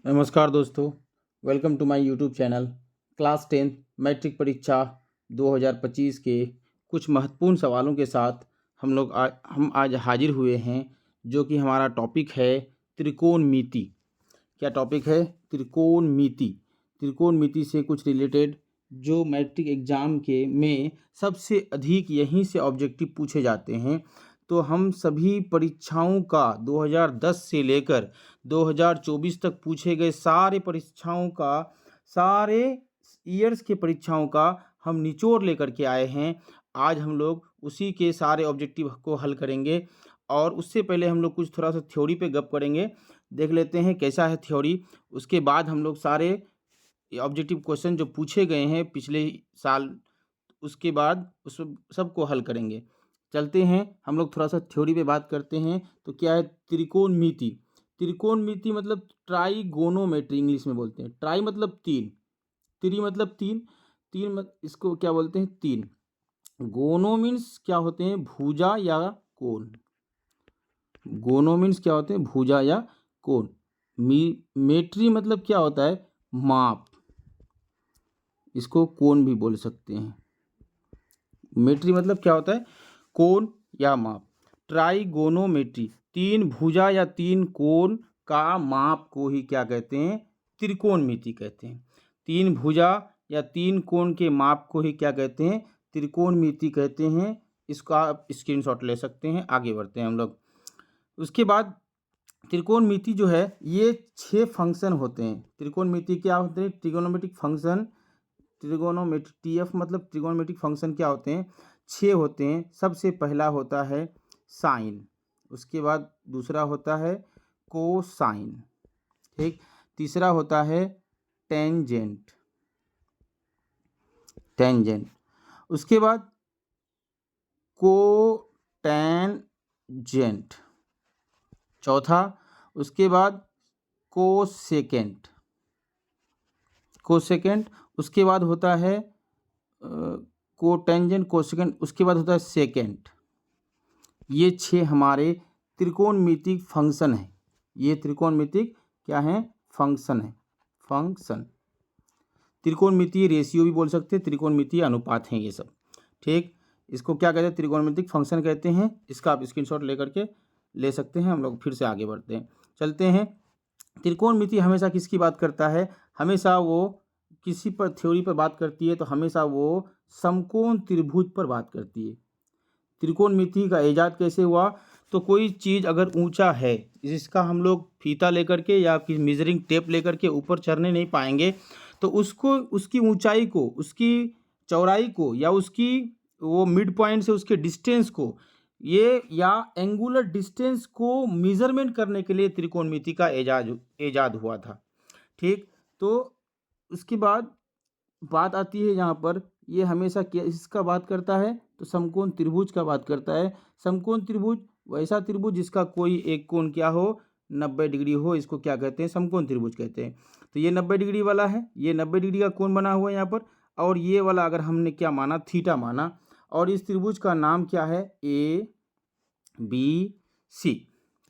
नमस्कार दोस्तों, welcome to my YouTube channel. Class 10 matric परीक्षा 2025 के कुछ महत्वपूर्ण सवालों के साथ हम आज हाजिर हुए हैं, जो कि हमारा टॉपिक है त्रिकोणमिति। क्या टॉपिक है? त्रिकोणमिति। त्रिकोणमिति से कुछ रिलेटेड जो मैट्रिक एग्जाम के में सबसे अधिक यहीं से ऑब्जेक्टिव पूछे जाते हैं। तो हम सभी परीक्षाओं का 2010 से लेकर 2024 तक पूछे गए सारे परीक्षाओं का, सारे ईयर्स के परीक्षाओं का हम निचोड़ लेकर के आए हैं। आज हम लोग उसी के सारे ऑब्जेक्टिव को हल करेंगे, और उससे पहले हम लोग कुछ थोड़ा सा थ्योरी पे गप करेंगे। देख लेते हैं कैसा है थ्योरी। उसके बाद हम लोग सारे ऑब्जेक्टिव क्वेश्चन जो पूछे गए हैं पिछले साल, उसके बाद उस सबको हल करेंगे। चलते हैं, हम लोग थोड़ा सा थ्योरी पे बात करते हैं। तो क्या है त्रिकोणमिति? त्रिकोणमिति मतलब ट्राइगोनोमेट्री इंग्लिश में बोलते हैं। ट्राई मतलब तीन, त्रि मतलब तीन, इसको क्या बोलते हैं? तीन। गोनो मीन्स क्या होते हैं? भुजा या कोण। गोनो मीन्स क्या होते हैं? भुजा या कोण। मेट्री मतलब क्या होता है? माप। इसको कोण भी बोल सकते हैं। मेट्री मतलब क्या होता है? कोण या माप। ट्राइगोनोमेट्री, तीन भुजा या तीन कोण का माप को ही क्या कहते हैं? त्रिकोणमिति कहते हैं। तीन भुजा या तीन कोण के माप को ही क्या कहते हैं? त्रिकोणमिति कहते हैं। इसका आप स्क्रीनशॉट ले सकते हैं। आगे बढ़ते हैं हम लोग। उसके बाद त्रिकोणमिति जो है, ये 6 फंक्शन होते हैं। त्रिकोणमिति क्या होते हैं? Trigonometric function. ट्रिगोनोमेट्रिक टीएफ मतलब ट्रिगोनोमेट्रिक फंक्शन क्या होते हैं? 6 होते हैं। सबसे पहला होता है साइन, उसके बाद दूसरा होता है कोसाइन, ठीक। तीसरा होता है टेंजेंट, उसके बाद कोटेंजेंट, चौथा। उसके बाद कोसेकेंट, उसके बाद होता है कोटेंजेंट, कोसेकेंट, उसके बाद होता है सेकेंट। ये 6 हमारे त्रिकोणमितिक फंक्शन है। ये त्रिकोणमितिक क्या है? फंक्शन है। त्रिकोणमितीय रेशियो भी बोल सकते हैं, त्रिकोणमितीय अनुपात हैं ये सब, ठीक। इसको क्या कहते हैं? त्रिकोणमितिक फंक्शन कहते हैं। इसका आप स्क्रीनशॉट लेकर के ले सकते हैं। हम लोग फिर से आगे बढ़ते हैं। चलते हैं। त्रिकोणमिति हमेशा किसकी बात करता है? हमेशा वो किसी पर थ्योरी पर बात करती है तो हमेशा वो समकोण त्रिभुज पर बात करती है। त्रिकोणमिति का इजाद कैसे हुआ? तो कोई चीज़ अगर ऊंचा है, जिसका हम लोग फीता लेकर के या फिर मेजरिंग टेप लेकर के ऊपर चढ़ने नहीं पाएंगे, तो उसको, उसकी ऊंचाई को, उसकी चौड़ाई को, या उसकी वो मिड पॉइंट से उसके डिस्टेंस को, ये या एंगुलर डिस्टेंस को मेजरमेंट करने के लिए त्रिकोणमिति का इजाद हुआ था, ठीक। तो उसके बाद बात आती है यहाँ पर, ये हमेशा क्या इसका बात करता है? तो समकोण त्रिभुज का बात करता है। समकोण त्रिभुज वैसा त्रिभुज जिसका कोई एक कोण क्या हो? 90 डिग्री हो, इसको क्या कहते हैं? समकोण त्रिभुज कहते हैं। तो ये 90 डिग्री वाला है, ये 90 डिग्री का कोण बना हुआ है यहाँ पर, और ये वाला अगर हमने क्या माना? थीटा माना। और इस त्रिभुज का नाम क्या है? ABC,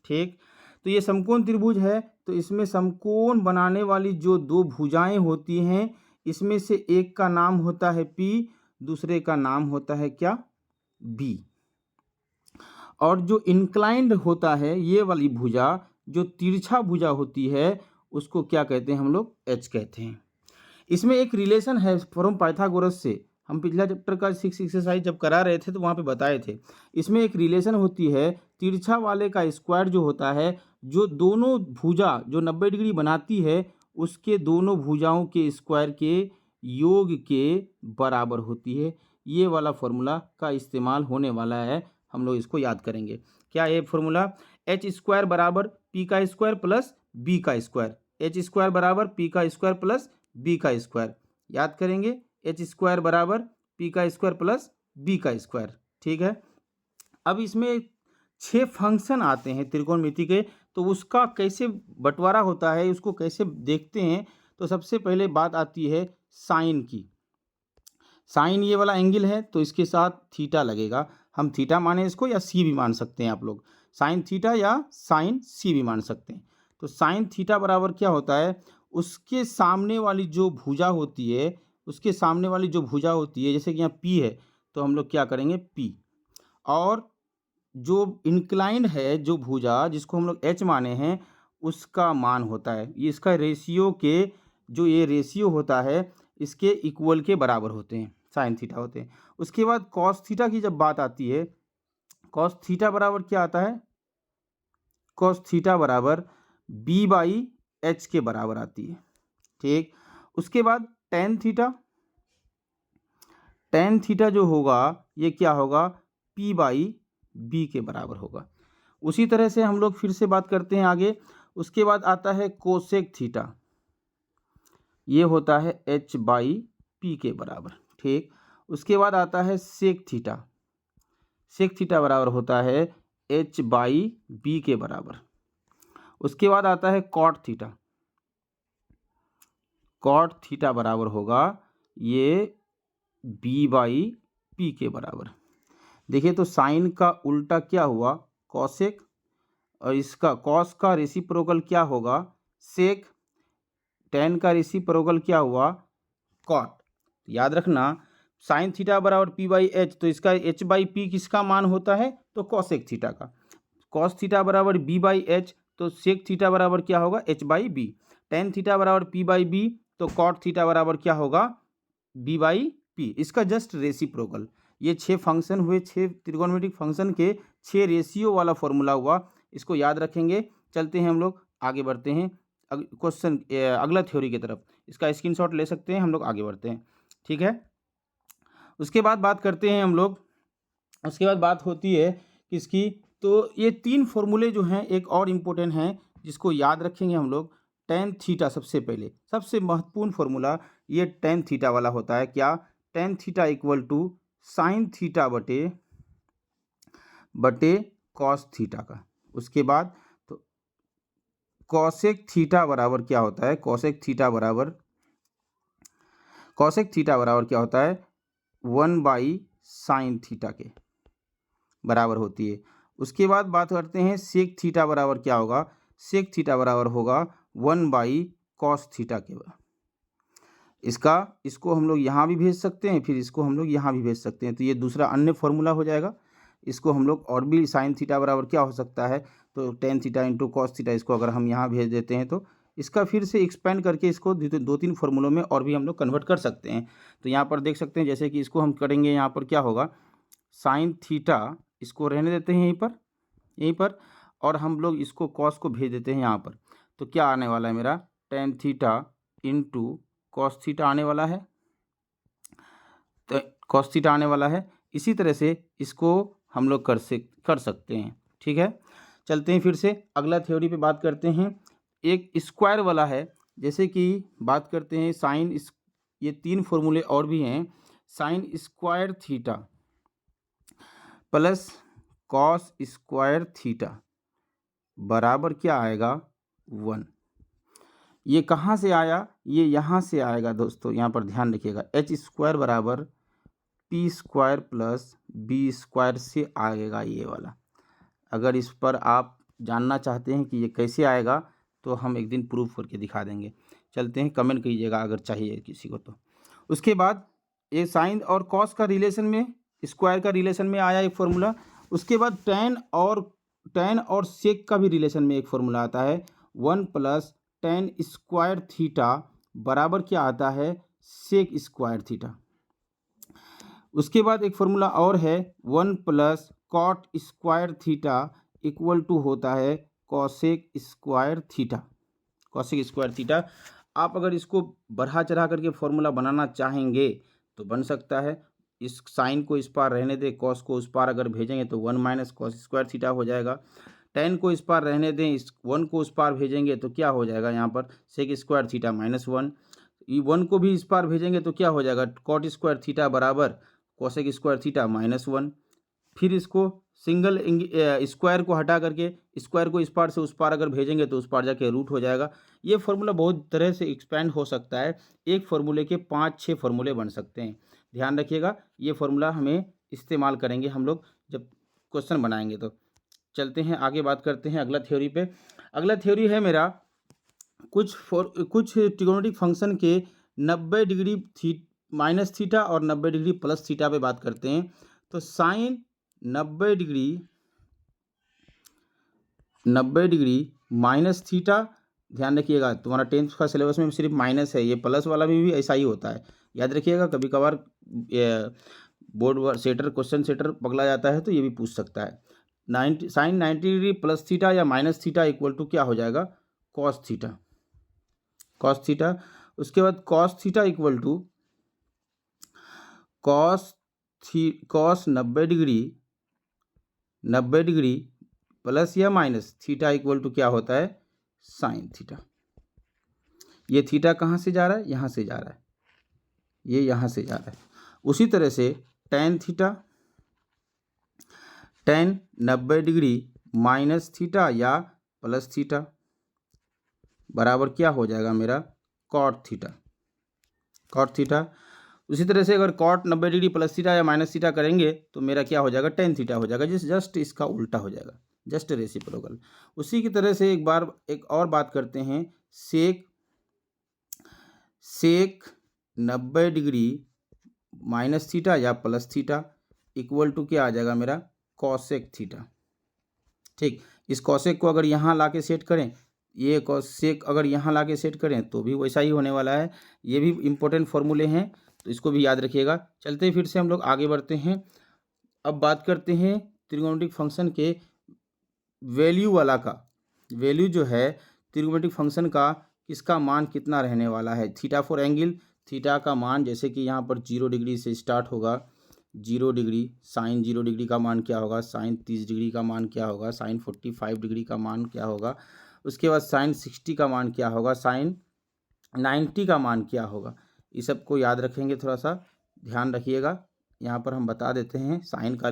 ठीक। तो ये समकोण त्रिभुज है। तो इसमें समकोण बनाने वाली जो दो भुजाएं होती हैं, इसमें से एक का नाम होता है P, दूसरे का नाम होता है क्या? B। और जो इंक्लाइंड होता है, ये वाली भुजा, जो तिरछा भुजा होती है, उसको क्या कहते हैं? हम लोग H कहते हैं। इसमें एक रिलेशन है फ्रॉम पाइथागोरस से। हम पिछला चैप्टर का 6 एक्सरसाइज जब करा रहे थे तो वहाँ पे बताए थे। इसमें एक रिलेशन होती है, तिरछा वाले का स्क्वायर जो होता है, जो दोनों भुजा जो 90 डिग्री बनाती है, उसके दोनों भुजाओं के स्क्वायर के योग के बराबर होती है। ये वाला फॉर्मूला का इस्तेमाल होने वाला है, हम लोग इसको याद करेंगे। क्या ये फॉर्मूला? एच स्क्वायर बराबर पी का स्क्वायर प्लस बी का स्क्वायर। एच स्क्वायर बराबर पी का स्क्वायर प्लस बी का स्क्वायर, याद करेंगे। एच स्क्वायर बराबर पी का स्क्वायर प्लस बी का स्क्वायर, ठीक है। अब इसमें 6 फंक्शन आते हैं त्रिकोणमिति के, तो उसका कैसे बंटवारा होता है, उसको कैसे देखते हैं? तो सबसे पहले बात आती है साइन की। साइन ये वाला एंगल है, तो इसके साथ थीटा लगेगा। हम थीटा माने इसको, या सी भी मान सकते हैं आप लोग। साइन थीटा या साइन सी भी मान सकते हैं। तो साइन थीटा बराबर क्या होता है, उसके सामने वाली जो भुजा होती है, उसके सामने वाली जो भुजा होती है, जैसे कि यहाँ पी है तो हम लोग क्या करेंगे पी, और जो इंक्लाइंड है जो भुजा जिसको हम लोग एच माने हैं उसका मान होता है, ये इसका रेशियो के जो ये रेशियो होता है इसके इक्वल के बराबर होते हैं, साइन थीटा होते हैं। उसके बाद कॉस थीटा की जब बात आती है, कॉस थीटा बराबर क्या आता है, कॉस थीटा बराबर बी बाई एच के बराबर आती है, ठीक। उसके बाद टेन थीटा, टेन थीटा जो होगा ये क्या होगा, पी बाई बी के बराबर होगा। उसी तरह से हम लोग फिर से बात करते हैं आगे। उसके बाद आता है कोसेक थीटा, ये होता है एच बाई पी के बराबर, ठीक। उसके बाद आता है सेक थीटा, सेक थीटा बराबर होता है एच बाई बी के बराबर। उसके बाद आता है कॉट थीटा, कॉट थीटा बराबर होगा ये बी बाई पी के बराबर। देखिए तो साइन का उल्टा क्या हुआ, कॉसेक, और इसका कॉस का रेसिप्रोकल क्या होगा, सेक, टेन का रेसिप्रोकल क्या हुआ, कॉट। याद रखना साइन थीटा बराबर पी बाई एच, तो इसका एच बाई पी किसका मान होता है, तो कॉसेक थीटा का। कॉस थीटा बराबर बी बाई एच, तो सेक थीटा बराबर क्या होगा, H by B. Tan theta बराबर पी बाई बी, तो कॉट थीटा बराबर क्या होगा, बी बाई पी। इसका जस्ट रेसिप्रोकल। ये 6 फंक्शन हुए, 6 त्रिकोणमितिक फंक्शन के 6 रेशियो वाला फॉर्मूला हुआ, इसको याद रखेंगे। चलते हैं हम लोग आगे बढ़ते हैं क्वेश्चन अगला थ्योरी की तरफ, इसका स्क्रीनशॉट ले सकते हैं, हम लोग आगे बढ़ते हैं, ठीक है। उसके बाद बात करते हैं हम लोग, उसके बाद बात होती है किसकी, तो ये 3 फॉर्मूले जो हैं एक और इम्पोर्टेंट हैं जिसको याद रखेंगे हम लोग। टेन थीटा सबसे पहले, सबसे महत्वपूर्ण फॉर्मूला ये टेन थीटा वाला होता है, क्या, tan theta equal to sine theta बटे कॉस थीटा का। उसके बाद तो कॉसेक थीटा बराबर क्या होता है, कॉसेक थीटा बराबर क्या होता है, 1 बाई साइन थीटा के बराबर होती है। उसके बाद बात करते हैं सेक थीटा बराबर क्या होगा, सेक थीटा बराबर होगा 1 बाई कॉस थीटा के। इसको हम लोग यहाँ भी भेज सकते हैं, फिर इसको हम लोग यहाँ भी भेज सकते हैं, तो ये दूसरा अन्य फॉर्मूला हो जाएगा। इसको हम लोग और भी साइन थीटा बराबर क्या हो सकता है, तो tan theta into cos theta, इसको अगर हम यहाँ भेज देते हैं तो इसका फिर से एक्सपेंड करके इसको 2-3 फॉर्मूलों में और भी हम लोग कन्वर्ट कर सकते हैं। तो यहाँ पर देख सकते हैं, जैसे कि इसको हम करेंगे, यहाँ पर क्या होगा, साइन थीटा, इसको रहने देते हैं यहीं पर, और हम लोग इसको कॉस को भेज देते हैं यहाँ पर, तो क्या आने वाला है मेरा, tan theta into cos theta आने वाला है, तो कॉस थीटा आने वाला है। इसी तरह से इसको हम लोग कर सकते हैं, ठीक है। चलते हैं फिर से अगला थ्योरी पे बात करते हैं, एक स्क्वायर वाला है, जैसे कि बात करते हैं साइन, ये 3 फॉर्मूले और भी हैं, sine square theta plus cos square theta बराबर क्या आएगा, 1। ये कहाँ से आया, ये यहाँ से आएगा दोस्तों, यहाँ पर ध्यान रखिएगा, एच स्क्वायर बराबर P square plus B square से आएगा ये वाला। अगर इस पर आप जानना चाहते हैं कि ये कैसे आएगा तो हम एक दिन प्रूफ करके दिखा देंगे। चलते हैं, कमेंट कीजिएगा अगर चाहिए किसी को तो। उसके बाद ये साइन और कॉस का रिलेशन में, स्क्वायर का रिलेशन में आया एक फॉर्मूला। उसके बाद टेन और सेक का भी रिलेशन में एक फॉर्मूला आता है, 1 प्लस टेन स्क्वायर थीटा बराबर क्या आता है, सेक स्क्वायर थीटा। उसके बाद एक फॉर्मूला और है, 1 plus cot square theta equal to होता है cosec square theta, cosec square theta. आप अगर इसको बढ़ा चढ़ा करके फॉर्मूला बनाना चाहेंगे तो बन सकता है, इस साइन को इस पार रहने दे, कॉस को उस पार अगर भेजेंगे तो 1 माइनस कॉस स्क्वायर थीटा हो जाएगा। टेन को इस पार रहने दें, इस 1 को उस पार भेजेंगे तो क्या हो जाएगा, यहाँ पर सेक स्क्वायर थीटा -1। 1 को भी इस पार भेजेंगे तो क्या हो जाएगा, कॉट स्क्वायर थीटा बराबर कोसेक स्क्वायर थीटा -1। फिर इसको सिंगल स्क्वायर को हटा करके स्क्वायर को इस पार से उस पार अगर भेजेंगे तो उस पार जाके रूट हो जाएगा। ये फार्मूला बहुत तरह से एक्सपेंड हो सकता है, एक फार्मूले के 5-6 फार्मूले बन सकते हैं। ध्यान रखिएगा, ये फार्मूला हमें इस्तेमाल करेंगे हम लोग जब क्वेश्चन बनाएंगे तो। चलते हैं आगे, बात करते हैं अगला थ्योरी पे। अगला थ्योरी है मेरा कुछ ट्रिगोनोमेट्रिक फंक्शन के 90 डिग्री माइनस थीटा और 90 डिग्री प्लस थीटा पे बात करते हैं। तो साइन 90 डिग्री माइनस थीटा, ध्यान रखिएगा तुम्हारा 10th का सिलेबस में सिर्फ माइनस है, ये प्लस वाला भी ऐसा ही होता है, याद रखिएगा। कभी कभार बोर्ड सेटर क्वेश्चन सेटर पकड़ा जाता है तो ये भी पूछ सकता है। साइन 90 डिग्री प्लस थीटा या माइनस थीटा इक्वल टू क्या हो जाएगा, कॉस थीटा। उसके बाद cos theta equal to cos 90 degree plus या माइनस थीटा इक्वल टू क्या होता है, साइन थीटा। ये थीटा कहाँ से जा रहा है, यहाँ से जा रहा है, ये यहाँ से जा रहा है। उसी तरह से टेन 90 डिग्री माइनस थीटा या प्लस थीटा बराबर क्या हो जाएगा मेरा, कॉट थीटा। उसी तरह से अगर कॉट 90 डिग्री प्लस थीटा या माइनस थीटा करेंगे तो मेरा क्या हो जाएगा, टेन थीटा हो जाएगा, जस्ट इसका उल्टा हो जाएगा, जस्ट रेसिप्रोकल। उसी की तरह से एक और बात करते हैं, सेक 90 डिग्री माइनस थीटा या प्लस थीटा इक्वल टू क्या आ जाएगा मेरा, कॉसेक थीटा। ठीक, इस कॉसेक को अगर यहाँ ला के सेट करें, ये कॉसेक अगर यहाँ ला के सेट करें तो भी वैसा ही होने वाला है। ये भी इम्पोर्टेंट फॉर्मूले हैं, तो इसको भी याद रखिएगा। चलते फिर से हम लोग आगे बढ़ते हैं। अब बात करते हैं त्रिकोणमितिक फंक्शन के वैल्यू वाला का। वैल्यू जो है त्रिकोणमितिक फंक्शन का, इसका मान कितना रहने वाला है, थीटा फॉर एंगल, थीटा का मान जैसे कि यहाँ पर 0 डिग्री से स्टार्ट होगा, 0 डिग्री, साइन 0 डिग्री का मान क्या होगा, साइन 30 डिग्री का मान क्या होगा, साइन 45 डिग्री का मान क्या होगा, उसके बाद साइन 60 का मान क्या होगा, साइन 90 का मान क्या होगा। इस सब को याद रखेंगे, थोड़ा सा ध्यान रखिएगा। यहाँ पर हम बता देते हैं, साइन का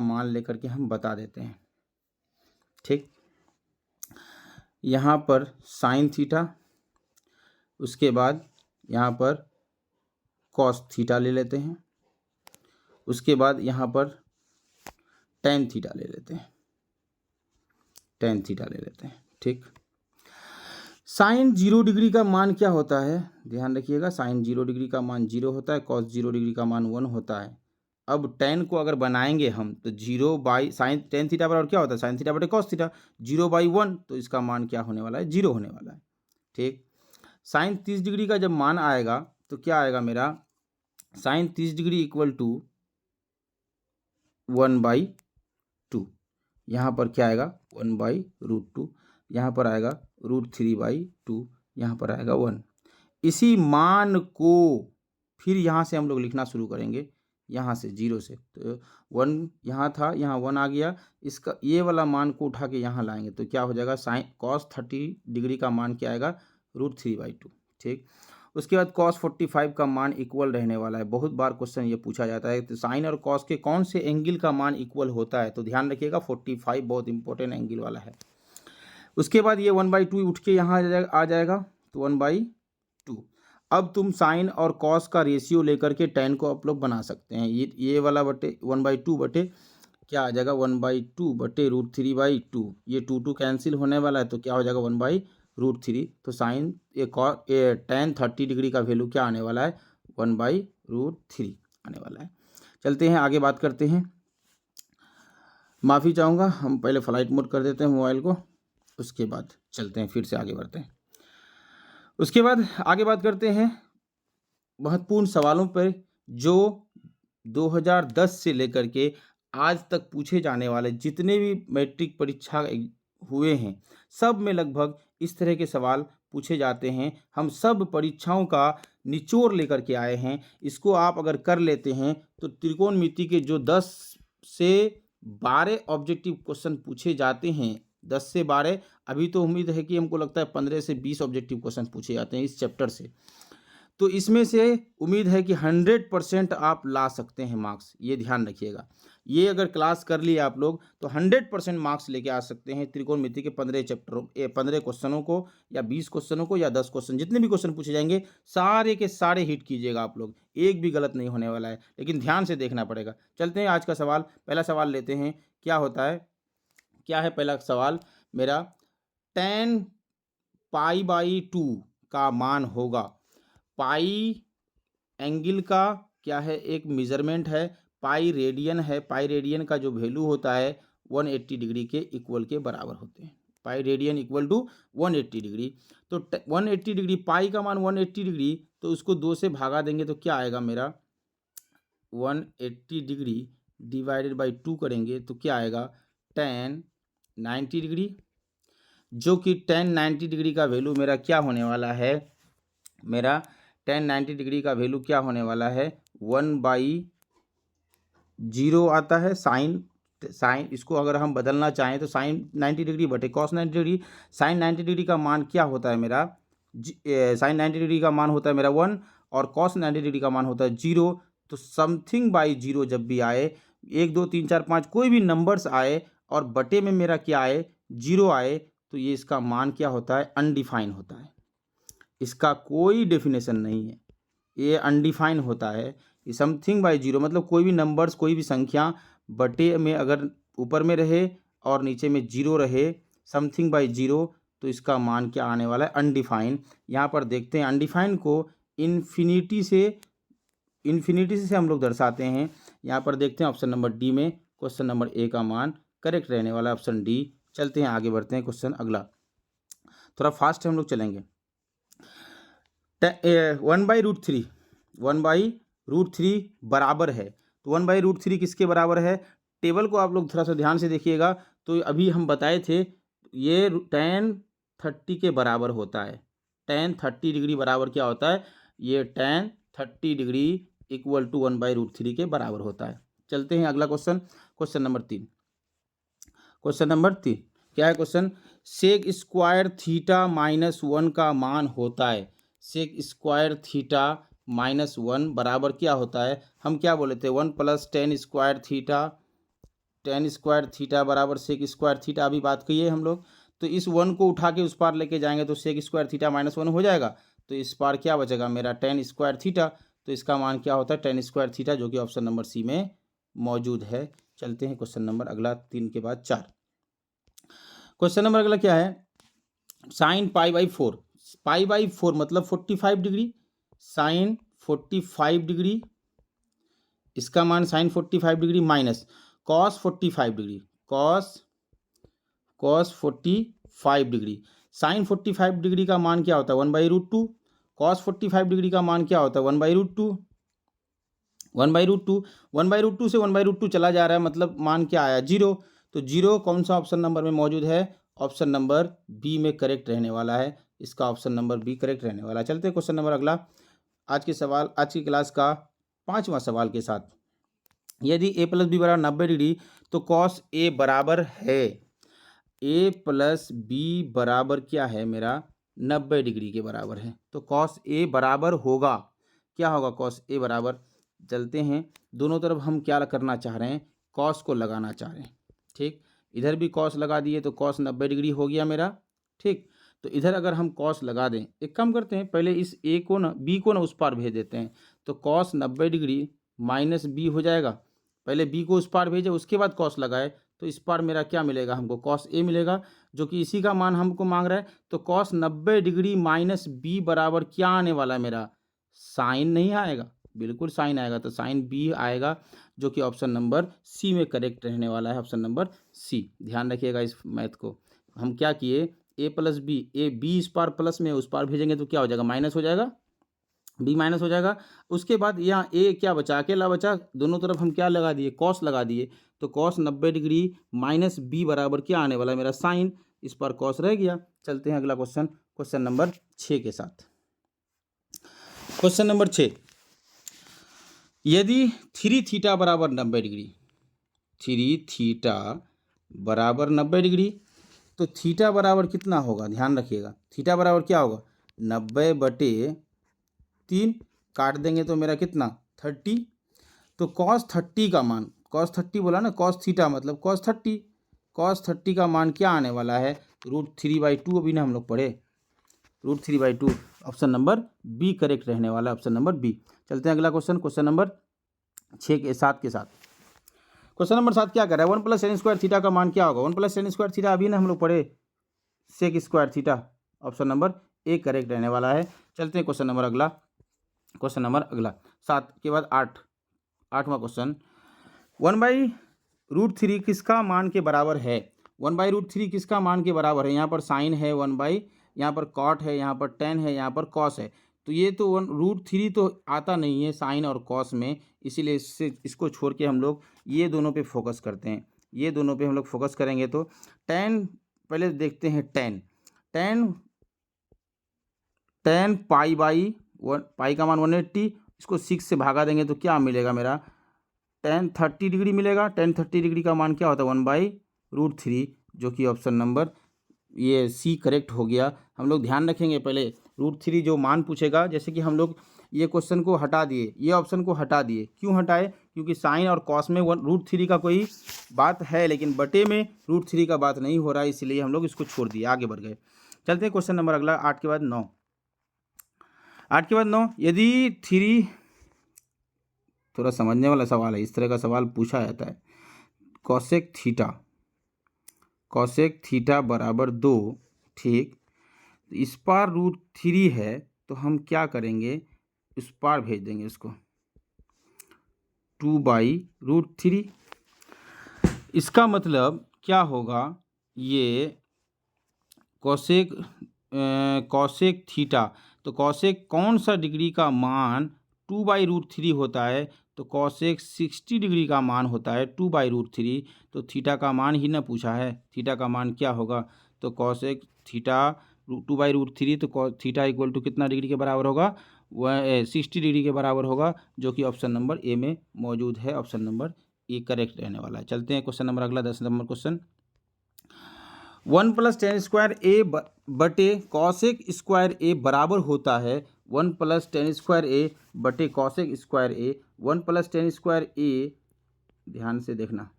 मान लेकर के हम बता देते हैं। ठीक, यहाँ पर साइन थीटा, उसके बाद यहाँ पर कॉस थीटा ले लेते हैं, उसके बाद यहाँ पर टेन थीटा ले लेते हैं। ठीक, साइन 0 डिग्री का मान क्या होता है, ध्यान रखिएगा, साइन 0 डिग्री का मान 0 होता है, कॉस 0 डिग्री का मान 1 होता है। अब टेन को अगर बनाएंगे हम तो 0 बाई साइन टेन थीटा बराबर क्या होता है, साइन थीटा बटे कॉस थीटा, 0/1, तो इसका मान क्या होने वाला है, 0 होने वाला है। ठीक, साइन 30 डिग्री का जब मान आएगा तो क्या आएगा मेरा, साइन 30 डिग्री इक्वल टू 1/2, यहाँ पर क्या आएगा 1/√2, यहाँ पर आएगा √3/2, यहाँ पर आएगा 1। इसी मान को फिर यहाँ से हम लोग लिखना शुरू करेंगे, यहाँ से 0 से, तो 1 यहाँ था, यहाँ 1 आ गया, इसका ये वाला मान को उठा के यहाँ लाएंगे तो क्या हो जाएगा, साइन कॉस 30 डिग्री का मान क्या आएगा, √3/2। ठीक, उसके बाद कॉस 45 का मान इक्वल रहने वाला है। बहुत बार क्वेश्चन ये पूछा जाता है, तो साइन और कॉस के कौन से एंगल का मान इक्वल होता है, तो ध्यान रखिएगा 45 बहुत इंपॉर्टेंट एंगल वाला है। उसके बाद ये 1/2 उठ के यहाँ आ जाएगा, तो 1/2। अब तुम साइन और कॉस का रेशियो लेकर के टेन को आप लोग बना सकते हैं। ये वाला बटे 1/2 बटे क्या आ जाएगा, 1/2 बटे √3/2, ये 2 कैंसिल होने वाला है, तो क्या हो जाएगा 1/√3। तो साइन टेन 30 डिग्री का वैल्यू क्या आने वाला है, 1/√3 आने वाला है। चलते हैं आगे बात करते हैं। माफ़ी चाहूँगा, हम पहले फ्लाइट मोड कर देते हैं मोबाइल को, उसके बाद चलते हैं, फिर से आगे बढ़ते हैं। उसके बाद आगे बात करते हैं महत्वपूर्ण सवालों पर जो 2010 से लेकर के आज तक पूछे जाने वाले जितने भी मैट्रिक परीक्षा हुए हैं, सब में लगभग इस तरह के सवाल पूछे जाते हैं। हम सब परीक्षाओं का निचोड़ लेकर के आए हैं। इसको आप अगर कर लेते हैं तो त्रिकोणमिति के जो 10 से 12 ऑब्जेक्टिव क्वेश्चन पूछे जाते हैं, 10 से 12, अभी तो उम्मीद है कि हमको लगता है 15 से 20 ऑब्जेक्टिव क्वेश्चन पूछे जाते हैं इस चैप्टर से। तो इसमें से उम्मीद है कि 100% आप ला सकते हैं मार्क्स, ये ध्यान रखिएगा। ये अगर क्लास कर लिए आप लोग तो 100% मार्क्स लेके आ सकते हैं त्रिकोणमिति के 15 चैप्टरों 15 क्वेश्चनों को या 20 क्वेश्चनों को या 10 क्वेश्चन, जितने भी क्वेश्चन पूछे जाएंगे सारे के सारे हिट कीजिएगा आप लोग, एक भी गलत नहीं होने वाला है, लेकिन ध्यान से देखना पड़ेगा। चलते हैं आज का सवाल, पहला सवाल लेते हैं। क्या होता है क्या है पहला सवाल मेरा, tan π/2 का मान होगा। पाई एंगल का क्या है, एक मेजरमेंट है, पाई रेडियन है, पाई रेडियन का जो वैल्यू होता है 180 डिग्री के इक्वल के बराबर होते हैं। Pi radian equal to 180 degree. तो 180 डिग्री, पाई का मान 180 डिग्री, तो उसको 2 से भागा देंगे तो क्या आएगा मेरा, 180 डिग्री डिवाइडेड बाई 2 करेंगे तो क्या आएगा, tan 90 डिग्री, जो कि tan 90 डिग्री का वैल्यू मेरा क्या होने वाला है, मेरा tan 90 डिग्री का वैल्यू क्या होने वाला है, 1/0 आता है। साइन इसको अगर हम बदलना चाहें तो साइन 90 डिग्री बटे कॉस 90 डिग्री। साइन 90 डिग्री का मान क्या होता है मेरा, साइन 90 डिग्री का मान होता है मेरा 1 और कॉस 90 डिग्री का मान होता है 0। तो समथिंग बाई 0 जब भी आए, 1 2 3 4 5 कोई भी नंबर्स आए और बटे में मेरा क्या आए, 0 आए, तो ये इसका मान क्या होता है, अनडिफाइन होता है। इसका कोई डेफिनेशन नहीं है, ये अनडिफाइन होता है। समथिंग बाई 0 मतलब कोई भी नंबर्स, कोई भी संख्या बटे में अगर ऊपर में रहे और नीचे में 0 रहे, समथिंग बाई 0, तो इसका मान क्या आने वाला है, अनडिफाइन। यहाँ पर देखते हैं अनडिफाइन को इन्फिनिटी से हम लोग दर्शाते हैं। यहाँ पर देखते हैं ऑप्शन नंबर डी में क्वेश्चन नंबर ए का मान करेक्ट रहने वाला है, ऑप्शन डी। चलते हैं आगे बढ़ते हैं, क्वेश्चन अगला थोड़ा फास्ट हम लोग चलेंगे। 1/√3 1/√3 बराबर है, तो 1/√3 किसके बराबर है, टेबल को आप लोग थोड़ा सा ध्यान से देखिएगा। तो अभी हम बताए थे ये tan 30 के बराबर होता है। tan 30 डिग्री बराबर क्या होता है, ये tan 30 डिग्री इक्वल टू 1/√3 के बराबर होता है। चलते हैं अगला question, question number 3। Question number 3 क्या है क्वेश्चन, सेक स्क्वायर थीटा -1 का मान होता है। सेक स्क्वायर थीटा -1 बराबर क्या होता है, हम क्या बोले थे, 1 + tan square theta, tan square theta बराबर सेक स्क्वायर थीटा, अभी बात की है हम लोग। तो इस 1 को उठा के उस पार लेके जाएंगे तो सेक स्क्वायर थीटा -1 हो जाएगा। तो इस पार क्या बचेगा मेरा, tan स्क्वायर थीटा। तो इसका मान क्या होता है, tan स्क्वायर थीटा, जो कि ऑप्शन नंबर सी में मौजूद है। चलते हैं क्वेश्चन नंबर अगला 3 के बाद 4। क्वेश्चन नंबर अगला क्या है, साइन π/4, π/4 मतलब 45 डिग्री, साइन 45 डिग्री, इसका मान sine 45 degree minus cos 45 degree, cos 45 degree. Sine 45 degree का मान क्या होता है, 1/√2। कॉस 45 डिग्री का मान क्या होता है, 1/√2। 1/√2 1/√2 से 1/√2 चला जा रहा है, मतलब मान क्या आया, 0। तो 0 कौन सा ऑप्शन नंबर में मौजूद है, ऑप्शन नंबर बी में करेक्ट रहने वाला है। इसका ऑप्शन नंबर बी करेक्ट रहने वाला है। चलते हैं क्वेश्चन नंबर अगला, आज की क्लास का 5वां सवाल के साथ। यदि a + b बराबर 90 डिग्री तो कॉस a बराबर है, a + b बराबर क्या है मेरा, 90 डिग्री के बराबर है। तो कॉस a बराबर होगा, क्या होगा, कॉस a बराबर, चलते हैं दोनों तरफ हम क्या करना चाह रहे हैं, कॉस को लगाना चाह रहे हैं। ठीक, इधर भी कॉस लगा दिए तो कॉस 90 डिग्री हो गया मेरा। ठीक, तो इधर अगर हम कॉस लगा दें, एक काम करते हैं, पहले इस a को ना, b को ना उस पार भेज देते हैं। तो कॉस 90 डिग्री माइनस b हो जाएगा। पहले b को उस पार भेजे, उसके बाद कॉस लगाए, तो इस पार मेरा क्या मिलेगा, हमको कॉस a मिलेगा, जो कि इसी का मान हमको मांग रहा है। तो कॉस 90 डिग्री माइनस b बराबर क्या आने वाला है मेरा, साइन नहीं आएगा, बिल्कुल साइन आएगा। तो साइन b आएगा, जो कि ऑप्शन नंबर सी में करेक्ट रहने वाला है, ऑप्शन नंबर सी। ध्यान रखिएगा इस मैथ को। हम क्या किए, a + b, b इस पार प्लस में उस पार भेजेंगे तो क्या हो जाएगा, माइनस हो जाएगा, b माइनस हो जाएगा। उसके बाद यहाँ a क्या बचा, अकेला बचा, दोनों तरफ हम क्या लगा दिए, कॉस लगा दिए। तो कॉस 90 डिग्री माइनस b बराबर क्या आने वाला है मेरा, साइन, इस पर कॉस रह गया। चलते हैं अगला क्वेश्चन, क्वेश्चन नंबर 6 के साथ। क्वेश्चन नंबर 6, यदि 3 थीटा बराबर 90 डिग्री, 3 थीटा बराबर 90 डिग्री, तो थीटा बराबर कितना होगा, ध्यान रखिएगा, थीटा बराबर क्या होगा, 90/3, काट देंगे तो मेरा कितना, 30। तो कॉस 30 का मान, कॉस 30 बोला ना, कॉस थीटा मतलब कॉस 30, कॉस 30 का मान क्या आने वाला है, √3/2। अभी ना हम लोग पढ़े, √3/2, ऑप्शन नंबर बी करेक्ट रहने वाला है, ऑप्शन नंबर बी। चलते हैं अगला क्वेश्चन, क्वेश्चन नंबर 7 के साथ। क्वेश्चन नंबर 7 क्या कर रहा है, 1 + tan स्क्वायर थीटा का मान क्या होगा। 1 + tan स्क्वायर थीटा अभी ना हम लोग पढ़े, sec square theta. Option number A correct रहने वाला है। चलते हैं क्वेश्चन नंबर अगला। 7 के बाद 8वां क्वेश्चन, 1/√3 किसका मान के बराबर है। 1/√3 किसका मान के बराबर है। यहाँ पर साइन है 1/, यहाँ पर कॉट है, यहाँ पर टेन है, यहाँ पर कॉस है। तो ये तो √3 तो आता नहीं है साइन और कॉस में, इसीलिए इसको छोड़ के हम लोग ये दोनों पे फोकस करते हैं। ये दोनों पे हम लोग फोकस करेंगे तो टेन, पहले देखते हैं टेन। टेन पाई का मान 180, इसको 6 से भागा देंगे तो क्या मिलेगा मेरा, टेन 30 डिग्री मिलेगा। टेन 30 डिग्री का मान क्या होता है 1/√3, जो कि ऑप्शन नंबर ये सी करेक्ट हो गया। हम लोग ध्यान रखेंगे पहले √3 जो मान पूछेगा, जैसे कि हम लोग ये क्वेश्चन को हटा दिए, ये ऑप्शन को हटा दिए। क्यों हटाए, क्योंकि साइन और कॉस में √3 का कोई बात है, लेकिन बटे में √3 का बात नहीं हो रहा है, इसलिए हम लोग इसको छोड़ दिए, आगे बढ़ गए। चलते हैं क्वेश्चन नंबर अगला, 8 के बाद 9। 8 के बाद 9, यदि 3, थोड़ा समझने वाला सवाल है, इस तरह का सवाल पूछा जाता है। कॉसेक थीटा बराबर 2, ठीक। इस पार √3 है तो हम क्या करेंगे, इस पार भेज देंगे इसको 2/√3। इसका मतलब क्या होगा, ये कॉसेक थीटा, तो कॉसेक कौन सा डिग्री का मान 2/√3 होता है, तो कॉसेक 60 डिग्री का मान होता है 2/√3। तो थीटा का मान ही ना पूछा है, थीटा का मान क्या होगा, तो कॉसेक थीटा 2/√3, तो थीटा इक्वल टू कितना डिग्री के बराबर होगा, वह 60 डिग्री के बराबर होगा, जो कि ऑप्शन नंबर ए में मौजूद है। ऑप्शन नंबर ए करेक्ट रहने वाला है। चलते हैं क्वेश्चन नंबर अगला, 10 नंबर क्वेश्चन, 1 + tan स्क्वायर ए बटे कॉसेक स्क्वायर ए बराबर होता है 1 + tan स्क्वायर ए बटे कॉसेक स्क्वायर ए। 1 + tan स्क्वायर ए, ध्यान से देखना,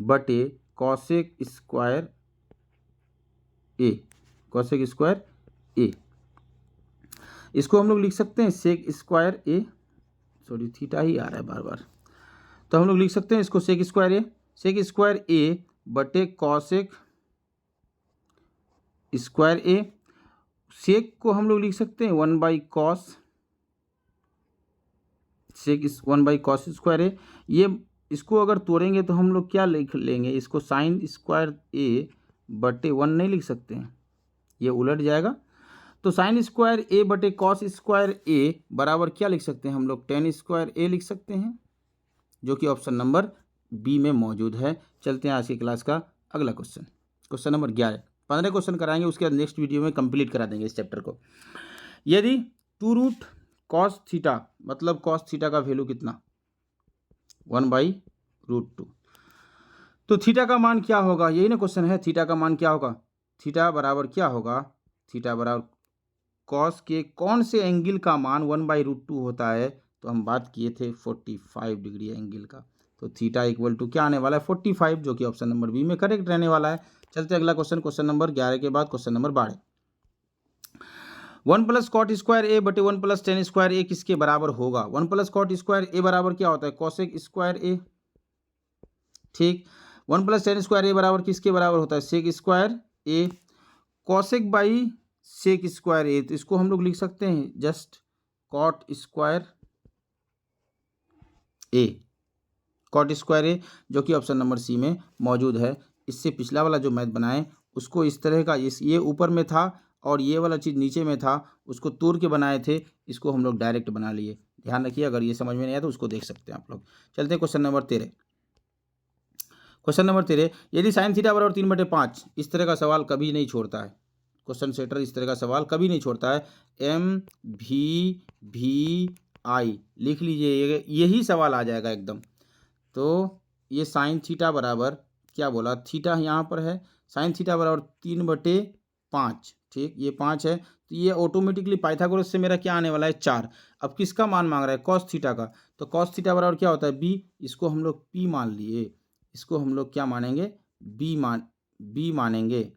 बटे cosec square A, cosec square ए, इसको हम लोग लिख सकते हैं सेक स्क्वायर ए, सॉरी थीटा ही आ रहा है बार बार, तो हम लोग लिख सकते हैं इसको सेक स्क्वायर ए बटे कॉसेक स्क्वायर ए। सेक को हम लोग लिख सकते हैं 1/cos, सेक 1/cos स्क्वायर ए। ये इसको अगर तोड़ेंगे तो हम लोग क्या लिख लेंगे, इसको साइन स्क्वायर ए बटे 1 नहीं लिख सकते हैं, ये उलट जाएगा। तो साइन स्क्वायर ए बटे कॉस स्क्वायर ए बराबर क्या लिख सकते हैं हम लोग, टेन स्क्वायर ए लिख सकते हैं, जो कि ऑप्शन नंबर बी में मौजूद है। चलते हैं आज की क्लास का अगला क्वेश्चन, क्वेश्चन नंबर 11। 15 क्वेश्चन कराएंगे, उसके बाद नेक्स्ट वीडियो में कंप्लीट करा देंगे इस चैप्टर को। यदि 2√cos थीटा, मतलब cos थीटा का वैल्यू कितना 1/√2, तो थीटा का मान क्या होगा, यही ना क्वेश्चन है, थीटा का मान क्या होगा, थीटा बराबर क्या होगा, थीटा बराबर कॉस के कौन से एंगल का मान 1/√2 होता है, तो हम बात किए थे 45 डिग्री एंगल का। तो थीटा इक्वल टू क्या आने वाला है 45, जो कि ऑप्शन नंबर बी में करेक्ट रहने वाला है। चलते अगला क्वेश्चन, क्वेश्चन नंबर 11 के बाद क्वेश्चन नंबर 12, 1 + cot स्क्वायर ए बटे 1 + tan स्क्वायर ए किसके बराबर होगा। 1 + cot स्क्वायर ए बराबर क्या होता है, कॉसेक स्क्वायर ए, ठीक। 1 + tan स्क्वायर ए बराबर किसके बराबर होता है, sec square A. Cosec by sec square A, तो इसको हम लोग लिख सकते हैं just cot square A, cot square A, जो कि ऑप्शन नंबर सी में मौजूद है। इससे पिछला वाला जो मैथ बनाए उसको इस तरह का, ये ऊपर में था और ये वाला चीज़ नीचे में था, उसको तोड़ के बनाए थे, इसको हम लोग डायरेक्ट बना लिए। ध्यान रखिए, अगर ये समझ में नहीं आया तो उसको देख सकते हैं आप लोग। चलते हैं क्वेश्चन नंबर 13। क्वेश्चन नंबर 13, यदि साइन थीटा बराबर 3/5, इस तरह का सवाल कभी नहीं छोड़ता है क्वेश्चन सेटर, इस तरह का सवाल कभी नहीं छोड़ता है। MVVI लिख लीजिए, यही सवाल आ जाएगा एकदम। तो ये साइन थीटा बराबर क्या बोला, थीटा यहाँ पर है, साइन थीटा बराबर 3/5, ठीक, ये 5 है, तो ये ऑटोमेटिकली पाइथागोरस से मेरा क्या आने वाला है 4। अब किसका मान मांग रहा है, कॉस थीटा का, तो कॉस थीटा बराबर क्या होता है बी, इसको हम लोग पी मान लिए, इसको हम लोग क्या मानेंगे, बी मानेंगे।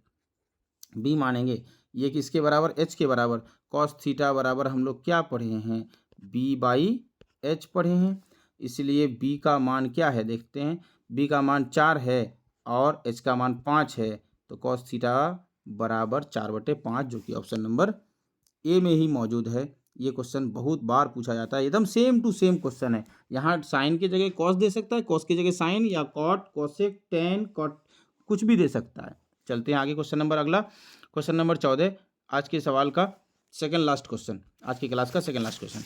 ये किसके बराबर, एच के बराबर। कॉस थीटा बराबर हम लोग क्या पढ़े हैं, B/H पढ़े हैं। इसलिए बी का मान क्या है देखते हैं। बी का मान 4 है और एच का मान 5 है, तो कॉस थीटा बराबर 4/5, जो कि ऑप्शन नंबर ए में ही मौजूद है। ये क्वेश्चन बहुत बार पूछा जाता है, एकदम सेम टू सेम क्वेश्चन है। यहाँ साइन की जगह कॉस दे सकता है, कॉस की जगह साइन, या कॉट, कोसेक, टेन, कॉट, कुछ भी दे सकता है। चलते हैं आगे क्वेश्चन नंबर अगला, क्वेश्चन नंबर 14, आज के सवाल का सेकंड लास्ट क्वेश्चन, आज की क्लास का second last question.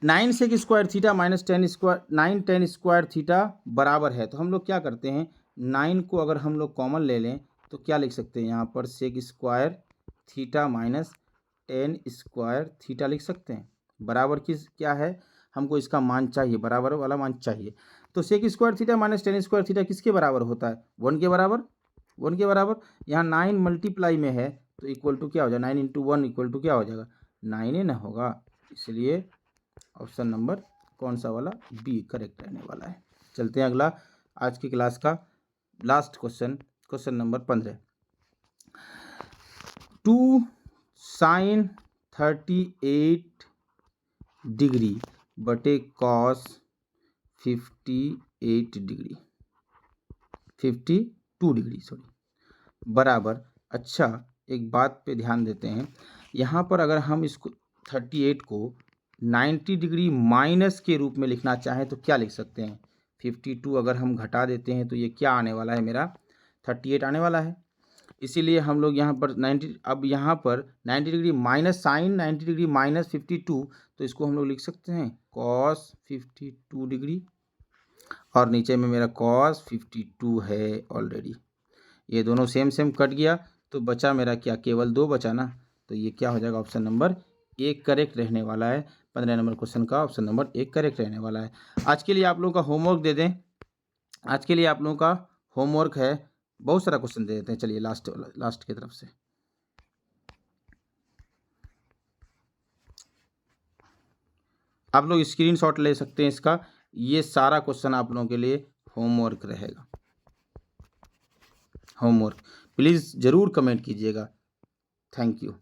9 sec square theta minus 10 square 9 10 square theta बराबर है। तो हम लोग क्या करते हैं, 9 को अगर हम लोग कॉमन ले लें तो क्या लिख सकते हैं, यहाँ पर sec square theta minus 10 square theta लिख सकते हैं। बराबर किस क्या है, हमको इसका मान चाहिए, बराबर वाला मान चाहिए। तो sec square theta minus 10 square theta किसके बराबर होता है, 1 के बराबर। 1 के बराबर, यहाँ 9 मल्टीप्लाई में है तो इक्वल टू क्या हो जाएगा, 9 इंटू 1 इक्वल टू क्या हो जाएगा, 9 ही ना होगा। इसलिए ऑप्शन नंबर कौन सा वाला, बी करेक्ट रहने वाला है। चलते हैं अगला, आज की क्लास का last question, question number 15। 2 sine 38 degree बटे कॉस 58 डिग्री 52 डिग्री सॉरी बराबर। अच्छा, एक बात पे ध्यान देते हैं, यहाँ पर अगर हम इसको 38 को 90 डिग्री माइनस के रूप में लिखना चाहें तो क्या लिख सकते हैं, 52 अगर हम घटा देते हैं तो ये क्या आने वाला है, मेरा 38 आने वाला है। इसीलिए हम लोग यहाँ पर 90, अब यहाँ पर 90 degree minus sine 90 degree minus 52, तो इसको हम लोग लिख सकते हैं कॉस 52 डिग्री, और नीचे में मेरा कॉस 52 है ऑलरेडी। ये दोनों सेम सेम कट गया तो बचा मेरा क्या, केवल 2 बचा ना, तो ये क्या हो जाएगा, ऑप्शन नंबर 1 करेक्ट रहने वाला है। 15 नंबर क्वेश्चन का ऑप्शन नंबर 1 करेक्ट रहने वाला है। आज के लिए आप लोगों का होमवर्क दे दें, आज के लिए आप लोगों का होमवर्क है, बहुत सारा क्वेश्चन दे देते हैं। चलिए लास्ट की तरफ से आप लोग स्क्रीनशॉट ले सकते हैं इसका, ये सारा क्वेश्चन आप लोगों के लिए होमवर्क रहेगा। होमवर्क प्लीज़ ज़रूर कमेंट कीजिएगा। Thank you.